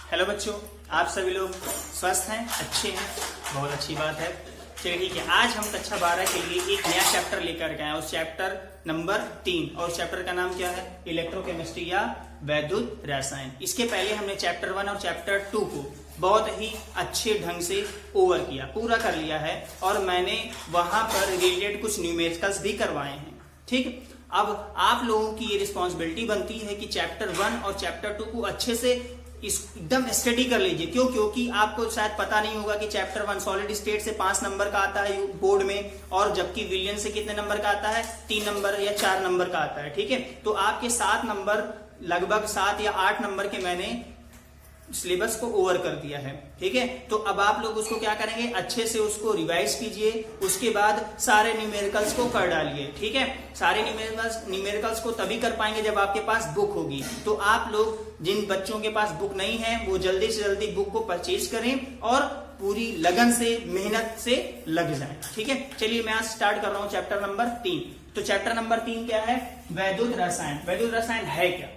Hello बच्चों, आप सभी लोग स्वस्थ हैं, अच्छे हैं, बहुत अच्छी बात है। चलिए ठीक है, आज हम कक्षा 12 के लिए एक नया चैप्टर लेकर के आए, उस चैप्टर नंबर 3, और चैप्टर का नाम क्या है? इलेक्ट्रोकेमिस्ट्री या वैद्युत रसायन। इसके पहले हमने चैप्टर 1 और चैप्टर 2 को बहुत ही अच्छे ढंग से ओवर किया, पूरा कर लिया है, और मैंने वहां पर रिलेटेड कुछ न्यूमेरिकल्स भी करवाए हैं। ठीक, अब आप लोगों की ये रिस्पॉन्सिबिलिटी बनती है कि चैप्टर 1 और चैप्टर 2 को अच्छे से एकदम स्टडी कर लीजिए। क्यों? क्योंकि आपको शायद पता नहीं होगा कि चैप्टर 1 सॉलिड स्टेट से 5 नंबर का आता है बोर्ड में, और जबकि विलियन से कितने नंबर का आता है? 3 नंबर या 4 नंबर का आता है। ठीक है, तो आपके 7 नंबर, लगभग 7 या 8 नंबर के मैंने सिलेबस को ओवर कर दिया है। ठीक है, तो अब आप लोग उसको क्या करेंगे? अच्छे से उसको रिवाइज कीजिए, उसके बाद सारे न्यूमेरिकल्स को कर डालिए। ठीक है, सारे न्यूमेरिकल्स को तभी कर पाएंगे जब आपके पास बुक होगी। तो आप लोग, जिन बच्चों के पास बुक नहीं है, वो जल्दी से जल्दी बुक को परचेज करें और पूरी लगन से, मेहनत से लग जाए। ठीक है, चलिए मैं आज स्टार्ट कर रहा हूं चैप्टर नंबर 3। तो चैप्टर नंबर 3 क्या है? वैद्युत रसायन। वैद्युत रसायन है क्या,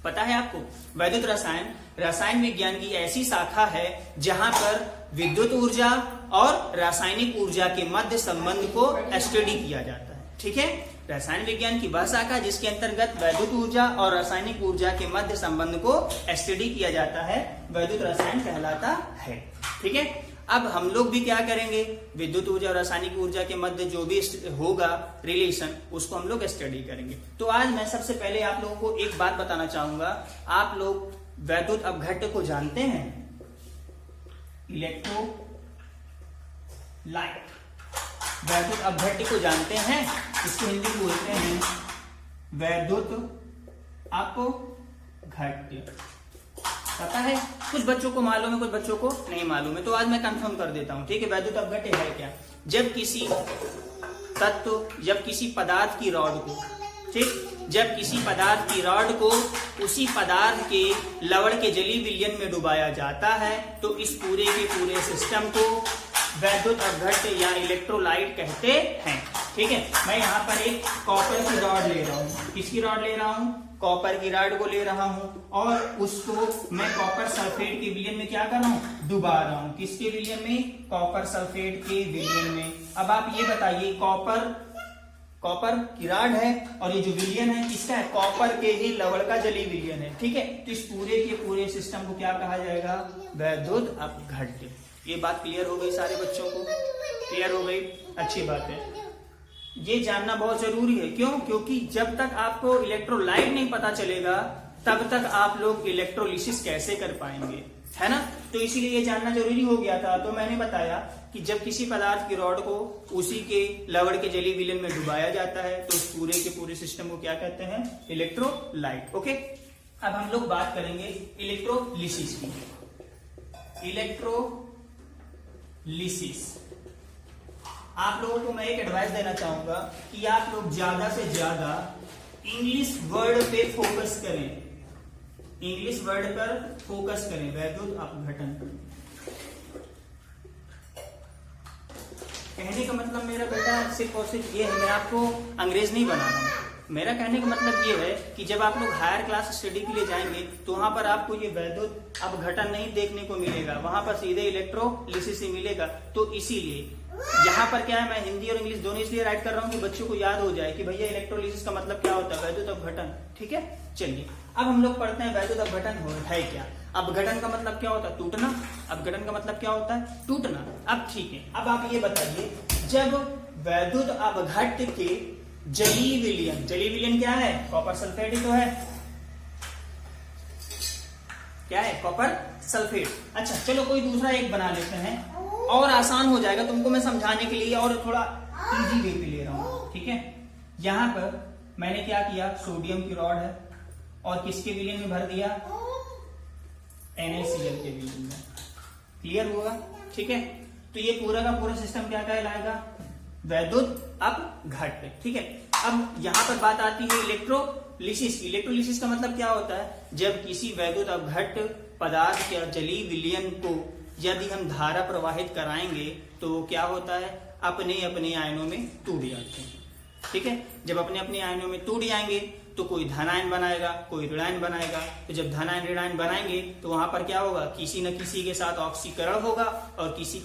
पता है आपको? वैद्युत रसायन रसायन विज्ञान की ऐसी शाखा है जहां पर विद्युत ऊर्जा और रासायनिक ऊर्जा के मध्य संबंध को स्टडी किया जाता है। ठीक है, रसायन विज्ञान की वह शाखा जिसके अंतर्गत वैद्युत ऊर्जा और रासायनिक ऊर्जा के मध्य संबंध को स्टडी किया जाता है, वैद्युत रसायन कहलाता है। ठीक है, अब हम लोग भी क्या करेंगे? विद्युत ऊर्जा और रासायनिक ऊर्जा के मध्य जो भी होगा रिलेशन, उसको हम लोग स्टडी करेंगे। तो आज मैं सबसे पहले आप लोगों को एक बात बताना चाहूंगा। आप लोग वैद्युत अपघट्य को जानते हैं? इलेक्ट्रोलाइट, वैद्युत अपघट्य को जानते हैं? इसको हिंदी में बोलते हैं वैद्युत अपघट्य। पता है? कुछ बच्चों को मालूम है, कुछ बच्चों को नहीं मालूम है, तो आज मैं कंफर्म कर देता हूं। ठीक है, वैद्युत अपघट्य है क्या? जब किसी तत्व, जब किसी पदार्थ की रॉड को, ठीक, जब किसी पदार्थ की रॉड को उसी पदार्थ के लवण के जली विलयन में डुबाया जाता है, तो इस पूरे के पूरे सिस्टम को वैद्युत अपघट्य या इलेक्ट्रोलाइट कहते हैं। ठीक है, मैं यहाँ पर एक कॉपर की रॉड ले रहा हूँ। किसकी रॉड ले रहा हूँ? कॉपर की रॉड को ले रहा हूँ, और उसको मैं कॉपर सल्फेट के विलयन में क्या कर रहा हूँ? डुबा रहा हूँ। किसके विलयन में? कॉपर सल्फेट के विलयन में। अब आप ये बताइए, कॉपर की रॉड है, और ये जो विलयन है किसका है? कॉपर के ही लवण का जली विलयन है। ठीक है, तो इस पूरे के पूरे सिस्टम को क्या कहा जाएगा? वैद्युत अपघट्य। ये बात क्लियर हो गई? सारे बच्चों को क्लियर हो गई? अच्छी बात है, ये जानना बहुत जरूरी है। क्यों? क्योंकि जब तक आपको इलेक्ट्रोलाइट नहीं पता चलेगा, तब तक आप लोग इलेक्ट्रोलिसिस कैसे कर पाएंगे, है ना? तो इसीलिए ये जानना जरूरी हो गया था। तो मैंने बताया कि जब किसी पदार्थ की रॉड को उसी के लवण के जली विलयन में डुबाया जाता है, तो उस पूरे के पूरे सिस्टम को क्या कहते हैं? इलेक्ट्रोलाइट। ओके, अब हम लोग बात करेंगे इलेक्ट्रोलिसिस की। इलेक्ट्रोलिसिस, आप लोगों को मैं एक एडवाइस देना चाहूंगा कि आप लोग ज्यादा से ज्यादा इंग्लिश वर्ड पे फोकस करें, इंग्लिश वर्ड पर फोकस करें। वैद्युत अपघटन कहने का मतलब मेरा बेटा सिर्फ और सिर्फ ये है, मैं आपको अंग्रेज नहीं बना रहा हूं। मेरा कहने का मतलब ये है कि जब आप लोग हायर क्लास स्टडी के लिए जाएंगे, तो वहां पर आपको ये वैद्युत अपघटन नहीं देखने को मिलेगा, वहां पर सीधे इलेक्ट्रोलिसिस ही मिलेगा। तो इसीलिए यहाँ पर क्या है, मैं हिंदी और इंग्लिश दोनों इसलिए राइट कर रहा हूँ कि बच्चों को याद हो जाए कि भैया इलेक्ट्रोलिसिस का मतलब क्या होता है, वैद्युत अपघटन। ठीक है, चलिए अब हम लोग पढ़ते हैं वैद्युत अपघटन है क्या। अपघटन का मतलब क्या होता है? टूटना। अपघटन का मतलब क्या होता है? टूटना। अब ठीक है, अब आप ये बताइए, जब वैद्युत अपघट्य के जली विलयन, जली विलयन क्या है? कॉपर सल्फेट ही तो है। क्या है? Copper sulphate. अच्छा चलो कोई दूसरा एक बना लेते हैं, और आसान हो जाएगा तुमको मैं समझाने के लिए, और थोड़ा इजी वे पे ले रहा हूं। ठीक है, यहां पर मैंने क्या किया? सोडियम की रॉड है, और किसके विलयन में भर दिया? NaCl के विलयन में। क्लियर होगा? ठीक है, तो ये पूरा का पूरा सिस्टम क्या कहलाएगा? वैद्युत अपघट्य। ठीक है, अब यहां पर बात आती है इलेक्ट्रोलिसिस की। इलेक्ट्रोलिसिस का मतलब क्या होता है? जब किसी वैद्युत अपघट्य पदार्थ के जली विलयन को यदि हम धारा प्रवाहित कराएंगे, तो क्या होता है? अपने अपने आयनों में टूट जाते हैं। ठीक है, जब अपने अपने आयनों में टूट जाएंगे तो कोई धनायन बनाएगा, कोई ऋणायन बनाएगा। तो जब धनायन ऋणायन बनाएंगे तो वहां पर क्या होगा, किसी न किसी के साथ ऑक्सीकरण होगा और किसी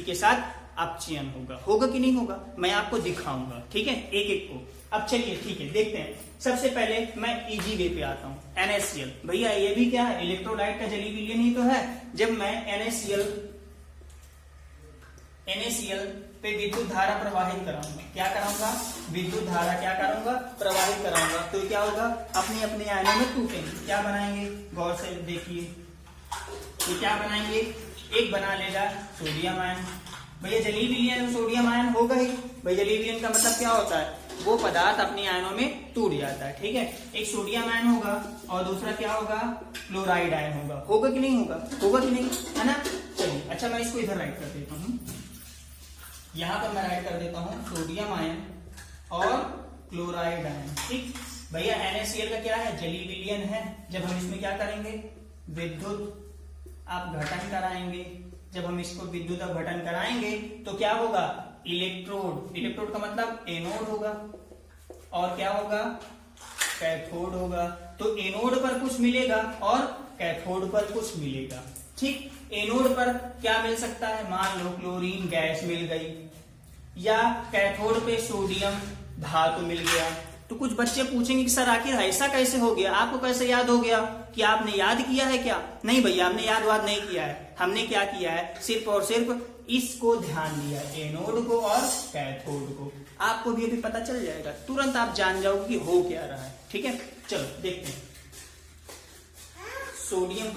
के साथ अपचयन होगा कि नहीं होगा, मैं आपको दिखाऊंगा। ठीक है, एक एक को। अब चलिए ठीक है, देखते हैं। सबसे पहले मैं इजी वे पे आता हूँ, NaCl। भैया ये भी क्या है, इलेक्ट्रोलाइट का जलीय विलयन ही तो है। जब मैं NaCl पे विद्युत धारा प्रवाहित कराऊंगा, क्या कराऊंगा, विद्युत धारा क्या करूंगा, प्रवाहित कराऊंगा, तो क्या होगा, अपने अपने आयनों में टूटेंगे। क्या बनाएंगे, गौर से देखिए, ये क्या बनाएंगे, एक बना लेगा सोडियम आयन। भैया जलीय विलयन में सोडियम आयन होगा ही। भाई जलीय विलयन का मतलब क्या होता है, वो पदार्थ अपने आयनों में टूट जाता है। ठीक है, एक सोडियम आयन होगा और दूसरा क्या होगा, क्लोराइड आयन होगा कि नहीं होगा कि नहीं, है ना। चलिए अच्छा, मैं इसको इधर राइट कर देता हूँ, यहां पर मैं राइट कर देता हूँ सोडियम आयन और क्लोराइड आयन। ठीक भैया, NaCl का क्या है, जलीय विलयन है। जब हम इसमें क्या करेंगे, विद्युत अपघटन कराएंगे। जब हम इसको विद्युत अपघटन कराएंगे तो क्या होगा, इलेक्ट्रोड का मतलब एनोड होगा और क्या होगा, कैथोड होगा। तो एनोड पर कुछ मिलेगा और कैथोड पर कुछ मिलेगा। ठीक, एनोड पर क्या मिल सकता है, मान लो क्लोरीन गैस मिल गई, या कैथोड पे सोडियम धातु मिल गया। तो कुछ बच्चे पूछेंगे कि सर आखिर ऐसा कैसे हो गया, आपको कैसे याद हो गया, कि आपने याद किया है क्या? नहीं भैया, हमने याद नहीं किया है। हमने क्या किया है, सिर्फ और सिर्फ इसको ध्यान दिया, एनोड को और कैथोड को। आपको भी अभी पता चल जाएगा, तुरंत आप जान जाओगे कि हो क्या रहा है। ठीक है, चलो देखते हैं। सोडियम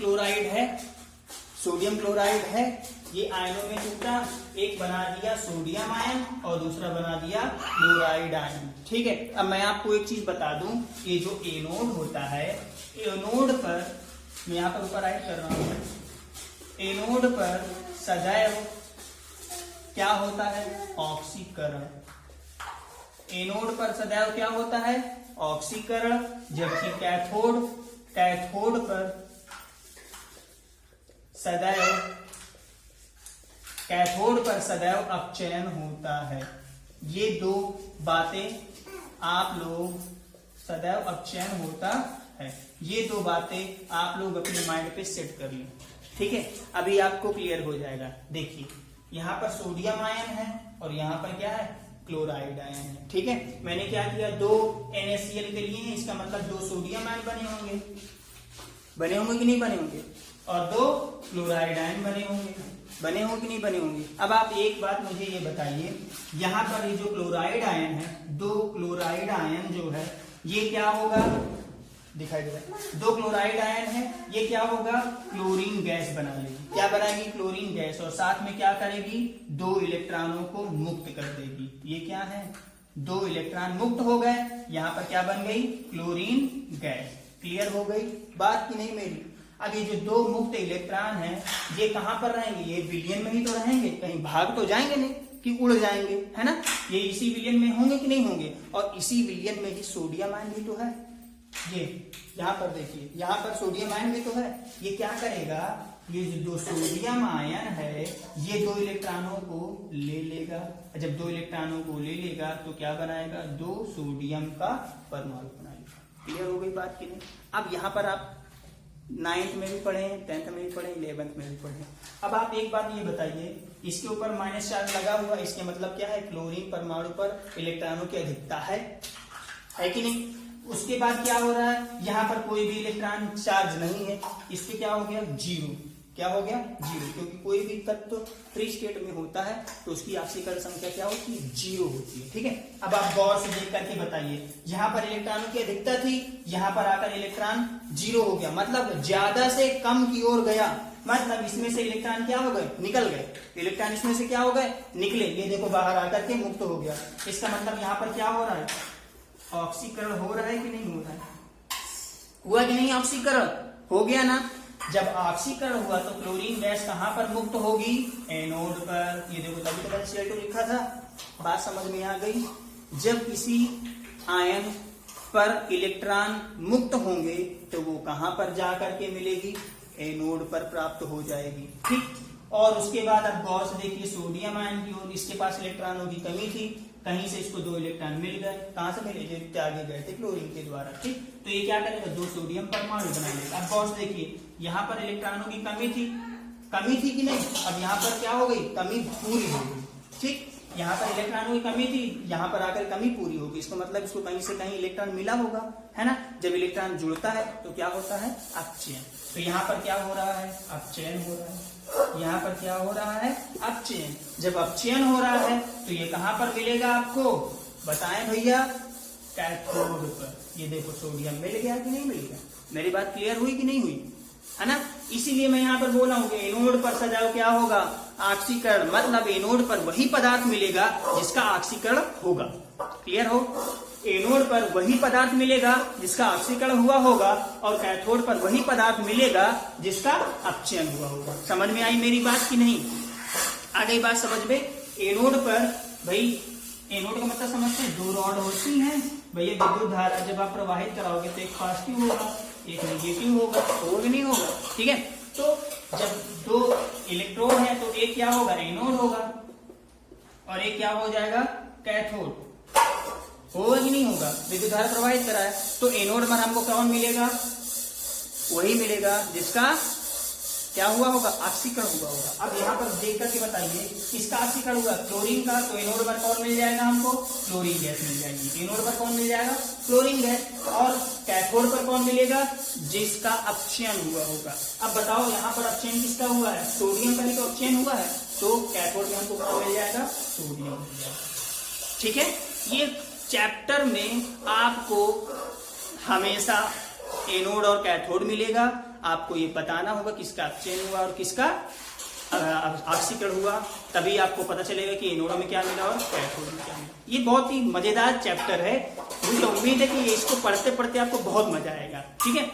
क्लोराइड है, ये आयनों में टूटा, एक बना दिया सोडियम आयन और दूसरा बना दिया क्लोराइड आयन। ठीक है, अब मैं आपको एक चीज बता दूं, ये जो एनोड होता है, एनोड पर मैं यहाँ पर ऊपर राइट कर रहा हूं, एनोड पर सदैव क्या होता है, ऑक्सीकरण। एनोड पर सदैव क्या होता है, ऑक्सीकरण, जबकि कैथोड पर सदैव अपचयन होता है। ये दो बातें आप लोग, सदैव अपचयन होता है, ये दो बातें आप लोग अपने माइंड पे सेट कर लें। ठीक है, अभी आपको क्लियर हो जाएगा। देखिए, यहाँ पर सोडियम आयन है और यहाँ पर क्या है, क्लोराइड आयन है। ठीक है, मैंने क्या किया, दो NaCl के लिए, इसका मतलब दो सोडियम आयन बने होंगे कि नहीं बने होंगे, और दो क्लोराइड आयन बने होंगे कि नहीं बने होंगे। अब आप एक बात मुझे ये बताइए, यहाँ पर ये जो क्लोराइड आयन है, दो क्लोराइड आयन जो है, ये क्या होगा, दिखाई दे रहा है, दो क्लोराइड आयन है, ये क्या होगा, क्लोरीन गैस बना लेगी। क्या बनाएगी, क्लोरीन गैस, और साथ में क्या करेगी, दो इलेक्ट्रॉनों को मुक्त कर देगी। ये क्या है, दो इलेक्ट्रॉन मुक्त हो गए, यहाँ पर क्या बन गई, क्लोरीन गैस। क्लियर हो गई बात कि नहीं मेरी। अब ये जो दो मुक्त इलेक्ट्रॉन हैं, ये कहां पर रहेंगे, ये विलयन में ही तो रहेंगे, कहीं भाग तो जाएंगे नहीं कि उड़ जाएंगे, है ना। ये इसी विलयन में होंगे कि नहीं होंगे, और इसी विलयन में ही सोडियम आयन भी तो है। ये यहाँ पर देखिए, यहाँ पर सोडियम आयन भी तो है। ये क्या करेगा, ये जो दो सोडियम आयन है, ये दो इलेक्ट्रॉनों को ले लेगा। जब दो इलेक्ट्रॉनों को ले लेगा तो क्या बनाएगा, दो सोडियम का परमाणु बनाएगा। क्लियर हो गई बात कि नहीं। अब यहाँ पर आप 9th में भी पढ़े, 10th में भी पढ़े, 11th में भी पढ़े। अब आप एक बात ये बताइए, इसके ऊपर माइनस चार्ज लगा हुआ, इसके मतलब क्या है, क्लोरीन परमाणु पर इलेक्ट्रॉनों की अधिकता है कि नहीं। उसके बाद क्या हो रहा है, यहाँ पर कोई भी इलेक्ट्रॉन चार्ज नहीं है, इसके क्या हो गया, जीरो। क्या हो गया, जीरो, क्योंकि कोई भी तत्व फ्री स्टेट में होता है तो उसकी आक्सीकरण संख्या क्या होती है, जीरो होती है। ठीक है, अब आप गौर से देख करके बताइए, यहाँ पर इलेक्ट्रॉनों की अधिकता थी, यहाँ पर आकर इलेक्ट्रॉन जीरो हो गया, मतलब ज्यादा से कम की ओर गया, मतलब इसमें से इलेक्ट्रॉन क्या हो गए, निकल गए। इलेक्ट्रॉन इसमें से क्या हो गए, निकले, ये देखो बाहर आकर के मुक्त हो गया। इसका मतलब यहाँ पर क्या हो रहा है, ऑक्सीकरण हो रहा है कि नहीं हो रहा है, हुआ कि नहीं, ऑक्सीकरण हो गया ना। जब ऑक्सीकरण हुआ तो क्लोरीन गैस कहां पर मुक्त होगी, एनोड पर। ये देखो तभी तो CO2 लिखा था, बात समझ में आ गई। जब किसी आयन पर इलेक्ट्रॉन मुक्त होंगे तो वो कहां पर जा करके मिलेगी, एनोड पर प्राप्त हो जाएगी। ठीक, और उसके बाद अब गौर से देखिए, सोडियम आयन की ओर, इसके पास इलेक्ट्रॉनों की कमी थी कहीं से इसको 2 इलेक्ट्रॉन मिल गए, कहां से मिले, जो आगे गए थे क्लोरीन के द्वारा, ठीक। तो ये क्या करेगा, 2 सोडियम परमाणु बना लेगा। अब बॉस देखिए, यहाँ पर इलेक्ट्रॉनों की कमी थी कि नहीं, अब यहाँ पर क्या हो गई, कमी पूरी हो गई, ठीक। यहाँ पर इलेक्ट्रॉनों की कमी थी, यहाँ पर आकर कमी पूरी होगी, इसको मतलब इसको कहीं से कहीं इलेक्ट्रॉन मिला होगा, है ना। जब इलेक्ट्रॉन जुड़ता है तो क्या होता है, अपचयन। तो यहाँ पर क्या हो रहा है, अपचयन हो रहा है। यहाँ पर क्या हो रहा है, अपचयन। जब अपचयन हो रहा है तो ये कहाँ पर मिलेगा आपको, बताएं भैया, कैथोड पर। ये देखो सोडियम मिल गया कि नहीं मिल गया, मेरी बात क्लियर हुई कि नहीं हुई, है ना। इसीलिए मैं यहाँ पर बोला हूँ कि एनोड पर सजाओ क्या होगा, ऑक्सीकरण, मतलब एनोड पर वही पदार्थ मिलेगा जिसका ऑक्सीकरण होगा। क्लियर हो, एनोड पर वही पदार्थ मिलेगा जिसका ऑक्सीकरण हुआ होगा, और कैथोड पर वही पदार्थ मिलेगा जिसका अपचयन हुआ होगा। समझ में आई मेरी बात की नहीं, आ गई बात समझ में। एनोड पर भाई, एनोड का मतलब समझते हैं, 2 रॉड होती हैं भैया। विद्युत धारा जब आप प्रवाहित कराओगे तो एक पॉजिटिव होगा, एक नेगेटिव होगा, होगा नहीं होगा, ठीक है। तो जब 2 इलेक्ट्रोड है तो एक क्या होगा, एनोड होगा, और एक क्या हो जाएगा, कैथोड, होगा कि नहीं होगा। विद्युत धारा प्रवाहित करा है तो एनोड पर हमको कौन मिलेगा, वही मिलेगा जिसका क्या हुआ होगा, ऑक्सीकरण हुआ होगा। अब यहाँ पर देख करके बताइए, किसका ऑक्सीकरण हुआ, क्लोरीन का, तो एनोड पर कौन मिल जाएगा हमको, क्लोरीन गैस मिल जाएगी। एनोड पर कौन मिल जाएगा, क्लोरीन गैस। और कैथोड पर कौन मिलेगा, जिसका अपचयन हुआ होगा। अब बताओ यहाँ पर अपचयन किसका हुआ है, सोडियम का ही तो अपचयन हुआ है, तो कैथोड में हमको कौन मिल जाएगा, सोडियम मिल जाएगा, ठीक है। ये चैप्टर में आपको हमेशा एनोड और कैथोड मिलेगा, आपको ये बताना होगा किसका अपचयन हुआ और किसका ऑक्सीकरण हुआ, तभी आपको पता चलेगा कि एनोड में क्या मिला और कैथोड में क्या मिला। ये बहुत ही मजेदार चैप्टर है, मुझे उम्मीद है कि इसको पढ़ते पढ़ते आपको बहुत मजा आएगा, ठीक है।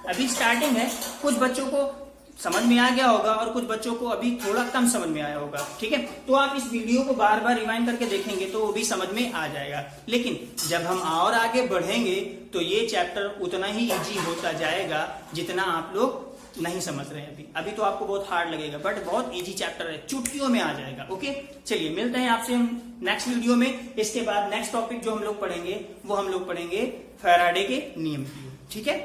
अभी स्टार्टिंग है, कुछ बच्चों को समझ में आ गया होगा और कुछ बच्चों को अभी थोड़ा कम समझ में आया होगा, ठीक है। तो आप इस वीडियो को बार बार रिवाइंड करके देखेंगे तो वो भी समझ में आ जाएगा। लेकिन जब हम और आगे बढ़ेंगे तो ये चैप्टर उतना ही इजी होता जाएगा जितना आप लोग नहीं समझ रहे हैं अभी तो आपको बहुत हार्ड लगेगा, बट बहुत इजी चैप्टर है, चुटकियों में आ जाएगा। ओके, चलिए मिलते हैं आपसे हम नेक्स्ट वीडियो में। इसके बाद नेक्स्ट टॉपिक जो हम लोग पढ़ेंगे वो हम लोग पढ़ेंगे फैराडे के नियम की, ठीक है।